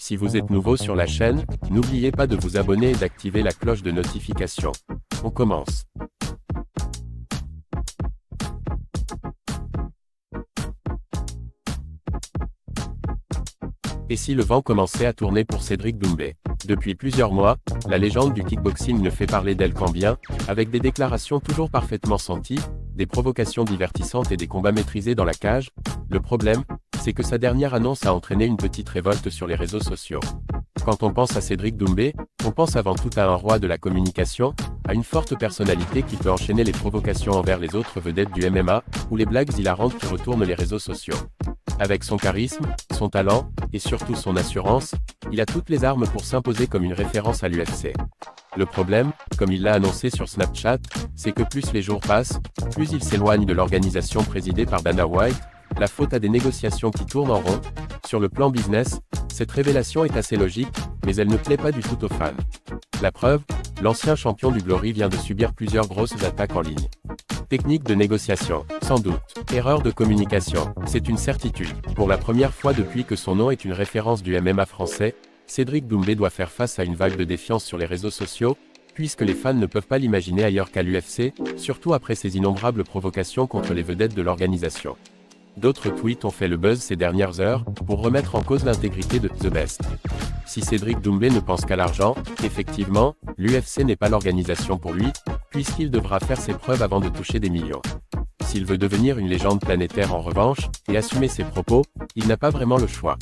Si vous êtes nouveau sur la chaîne, n'oubliez pas de vous abonner et d'activer la cloche de notification. On commence. Et si le vent commençait à tourner pour Cédric Doumbé? Depuis plusieurs mois, la légende du kickboxing ne fait parler d'elle qu'en bien, avec des déclarations toujours parfaitement senties, des provocations divertissantes et des combats maîtrisés dans la cage. Le problème, c'est que sa dernière annonce a entraîné une petite révolte sur les réseaux sociaux. Quand on pense à Cédric Doumbé, on pense avant tout à un roi de la communication, à une forte personnalité qui peut enchaîner les provocations envers les autres vedettes du MMA, ou les blagues hilarantes qui retournent les réseaux sociaux. Avec son charisme, son talent, et surtout son assurance, il a toutes les armes pour s'imposer comme une référence à l'UFC. Le problème, comme il l'a annoncé sur Snapchat, c'est que plus les jours passent, plus il s'éloigne de l'organisation présidée par Dana White, la faute à des négociations qui tournent en rond. Sur le plan business, cette révélation est assez logique, mais elle ne plaît pas du tout aux fans. La preuve, l'ancien champion du Glory vient de subir plusieurs grosses attaques en ligne. Technique de négociation, sans doute. Erreur de communication, c'est une certitude. Pour la première fois depuis que son nom est une référence du MMA français, Cédric Doumbé doit faire face à une vague de défiance sur les réseaux sociaux, puisque les fans ne peuvent pas l'imaginer ailleurs qu'à l'UFC, surtout après ses innombrables provocations contre les vedettes de l'organisation. D'autres tweets ont fait le buzz ces dernières heures, pour remettre en cause l'intégrité de The Best. Si Cédric Doumbé ne pense qu'à l'argent, effectivement, l'UFC n'est pas l'organisation pour lui, puisqu'il devra faire ses preuves avant de toucher des millions. S'il veut devenir une légende planétaire en revanche, et assumer ses propos, il n'a pas vraiment le choix.